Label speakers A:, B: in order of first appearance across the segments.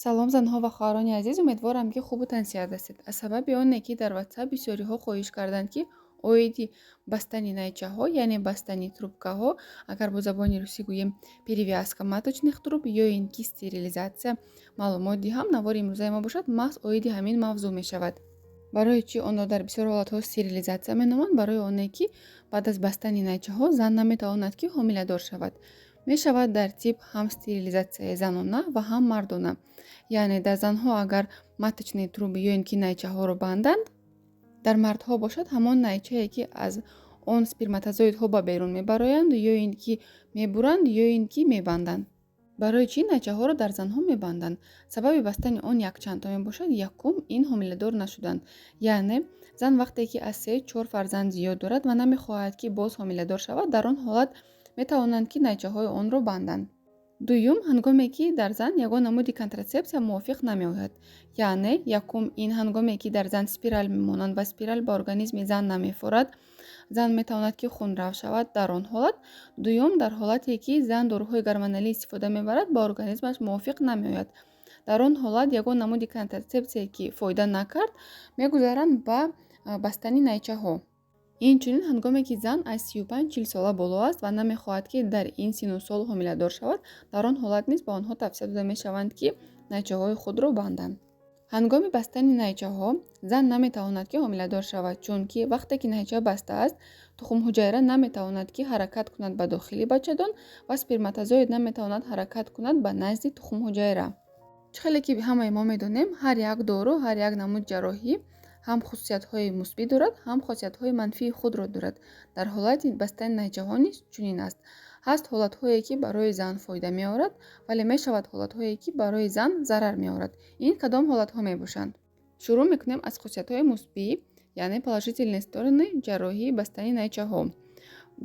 A: салом занҳо ва хоҳарони азиз, умедворам ки хубу тансият ҳастед. Аз сабаби оне ки дар WhatsApp бисёриҳо хоҳиш карданд ки оиди бастани найчаҳо, яъне бастани трубкаҳо, агар бо забони русӣ гӯем перевязка маточных труб ё ин ки стерилизатсия маълумот диҳам, навори имрӯзаи мо бошад маҳз оиди ҳамин мавзӯъ мешавад. барои чӣ онро дар бисёр ҳолатҳо стерилизатсия меноманд? Барои оне ки баъд аз бастани найчаҳо зан наметавонад ки ҳомиладор шавад. мешавад дар тиб ҳам стерилизатсияи занона ва ҳам мардона. яъне дар занҳо агар маточные труби ё ин ки найчаҳоро банданд, дар мардҳо бошад ҳамон найчае ки аз он сперматозоидҳо ба берун мебароянд ё ин ки мебуранд ё ин ки мебанданд. барои чӣ найчаҳоро дар занҳо мебанданд? Сабаби бастани он якчандта мебошад. Якум, ин ҳомиладор нашуданд. яъне зан вақте ки аз 3-4 фарзанд зиёд дорад ва намехоҳад ки боз ҳомиладор шавад, дар он ҳолат метавонанд ки найчаҳои онро банданд. дуюм, ҳангоме ки дар зан ягон намуди контрасепсия мувофиқ намеояд. яъне якум, ин ҳангоме ки дар зан спираль мемонанд ва спираль ба организми зан намефорад, зан метавонад ки хунрав шавад дар он ҳолат. дуюм, дар ҳолате ки зан дороҳои гормоналӣ истифода мебарад, ба организмаш мувофиқ намеояд. дар он ҳолат ягон намуди контрасепсие ки фоида накард, мегузаранд ба бастани найчаҳо. инчунин ҳангоме ки зан аз 35-40 сола боло аст ва намехоҳад ки дар ин сину сол ҳомиладор шавад, дар он ҳолат низ ба онҳо тавсия дода мешаванд ки найчаҳои худро банданд. ҳангоми бастани найчаҳо зан наметавонад ки ҳомиладор шавад, чунки вақте ки найча баста аст, тухмҳуҷайра наметавонад ки ҳаракат кунад ба дохили бачадон ва сперматозоид наметавонад ҳаракат кунад ба назди тухмҳуҷайра. чӣ хеле ки ҳамаи мо медонем, ҳар як дору, ҳар як намуд ҷарроҳӣ ҳам хусусиятҳои мусбит дорад, ҳам хосиятҳои манфии худро дорад. дар ҳолати бастани найчаҳо низ чунин аст. ҳаст ҳолатҳое ки барои зан фоида меорад, вале мешавад ҳолатҳое ки барои зан зарар меорад. ин кадом ҳолатҳо мебошанд? шурӯъ мекунем аз хусиятҳои мусбӣ, яъне положительные стороны ҷарроҳии бастани найчаҳо.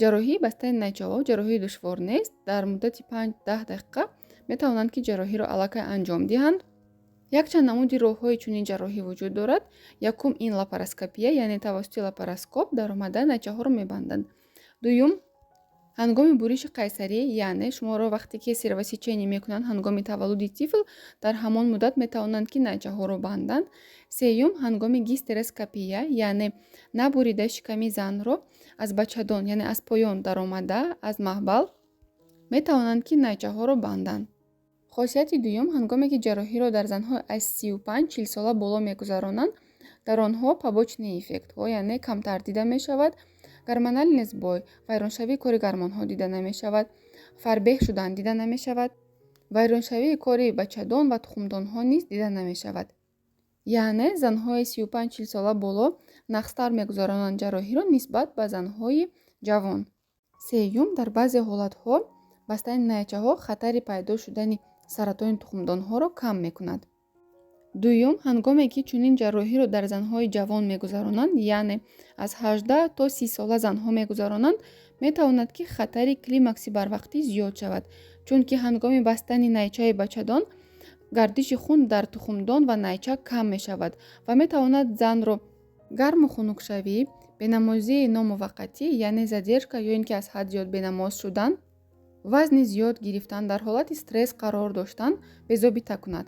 A: ҷарроҳии бастани найчаҳо ҷарроҳии душвор нест. дар муддати 5-10 дақиқа метавонанд ки ҷарроҳиро аллакай анҷом диҳанд. якчанд намуди роҳҳои чунин ҷарроҳӣ вуҷуд дорад. якум, ин лапароскопия, яъне тавассути лапароскоп даромада найчаҳоро мебанданд. дуюм, ҳангоми буриши қайсарӣ, яъне шуморо вақте ки кесарево сечение мекунанд ҳангоми таваллуди тифл, дар ҳамон муддат метавонанд ки найчаҳоро банданд. сеюм, ҳангоми гистероскопия, яъне набурида шиками занро аз бачадон, яъне аз поён даромада, аз маҳбал метавонанд ки найчаҳоро банданд. хосияти дуюм, ҳангоме ки ҷарроҳиро дар занҳо аз 35-40 сола боло мегузаронанд, дар онҳо побочные эффектҳо, яъне камтар дида мешавад, гормоналный сбой, вайроншавии кори гормонҳо дида намешавад, фарбеҳ шудан дида намешавад, вайроншавии кори бачадон ва тухмдонҳо низ дида намешавад. яъне занҳои 35-40 сола боло нақстар мегузаронанд ҷарроҳиро нисбат ба занҳои ҷавон. сеюм, дар баъзе ҳолатҳо бастани найчаҳо хатари пайдо шудани саратони тухмдонҳоро кам мекунад. дуюм, ҳангоме ки чунин ҷарроҳиро дар занҳои ҷавон мегузаронанд, яъне аз 18 то 30 сола занҳо мегузаронанд, метавонад ки хатари климакси барвақтӣ зиёд шавад, чунки ҳангоми бастани найчаи бачадон гардиши хун дар тухмдон ва найча кам мешавад ва метавонад занро гарму хунукшавӣ, бенамозии номуваққатӣ, яъне задержка ё ин ки аз ҳад зиёд бенамоз шудан, вазни зиёд гирифтан, дар ҳолати стресс қарор доштан безобита кунад.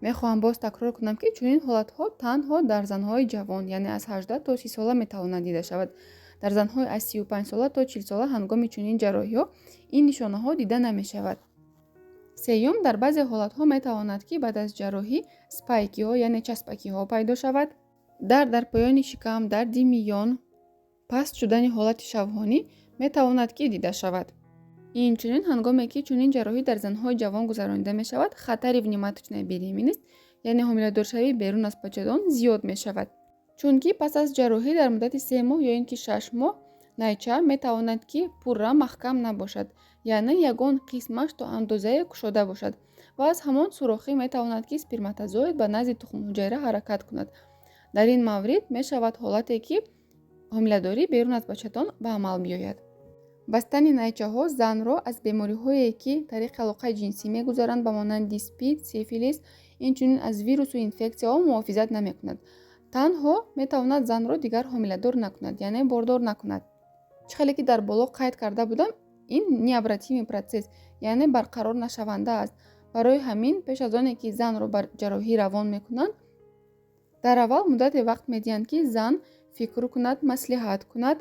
A: мехоҳам боз такрор кунам ки чунин ҳолатҳо танҳо дар занҳои ҷавон, яъне аз 18 то 30 сола метавонад дида шавад. дар занҳои аз 35 сола то 40 сола ҳангоми чунин ҷарроҳиҳо ин нишонаҳо дида намешавад. сеюм, дар баъзе ҳолатҳо метавонад ки баъд аз ҷарроҳӣ спайкиҳо, яъне часпакиҳо пайдо шавад. дар поёни шикам, дарди миён, паст шудани ҳолати шавҳонӣ метавонад ки дида шавад. инчунин ҳангоме ки чунин ҷарроҳӣ дар занҳои ҷавон гузаронида мешавад, хатари внематочная беременность, яъне ҳомиладоршавӣ берун аз бачадон зиёд мешавад. чунки пас аз ҷарроҳӣ дар муддати 3 моҳ ё ин ки 6 моҳ найча метавонад ки пурра маҳкам набошад, яъне ягон қисмаш то андозае кушода бошад ва аз ҳамон сурохӣ метавонад ки сперматозоид ба назди тухмҳуҷайра ҳаракат кунад. дар ин маврид мешавад ҳолате ки ҳомиладорӣ берун аз бачадон ба амал биёяд. бастани найчаҳо занро аз бемориҳое ки тариқи алоқаи ҷинсӣ мегузаранд ба монанди спид, сифилис, инчунин аз вирусу инфексияҳо муҳофизат намекунад. танҳо метавонад занро дигар ҳомиладор накунад, яъне бордор накунад. чӣ хеле ки дар боло қайд карда будам, ин необратимый процесс, яъне барқарор нашаванда аст. барои ҳамин пеш аз оне ки занро бар ҷарроҳӣ равон мекунанд, дар аввал муддате вақт медиҳанд ки зан фикр кунад, маслиҳат кунад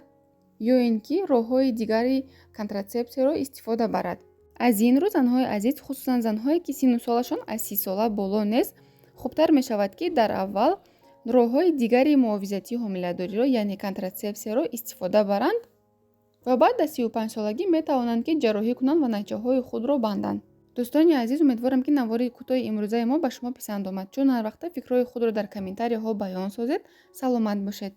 A: ё ин ки роҳҳои дигари контрасепсияро истифода барад. аз ин рӯ занҳои азиз, хусусан занҳое ки синну солашон аз 30 сола боло нест, хубтар мешавад ки дар аввал роҳҳои дигари муҳофизатии ҳомиладориро, яъне контрасепсияро истифода баранд ва баъд аз 35 солагӣ метавонанд ки ҷарроҳӣ кунанд ва найчаҳои худро банданд. дӯстони азиз, умедворам ки навори кӯтоҳи имрӯзаи мо ба шумо писанд омад. чун ҳар вақта фикрҳои худро дар комментарияҳо баён созед. Саломат бошед.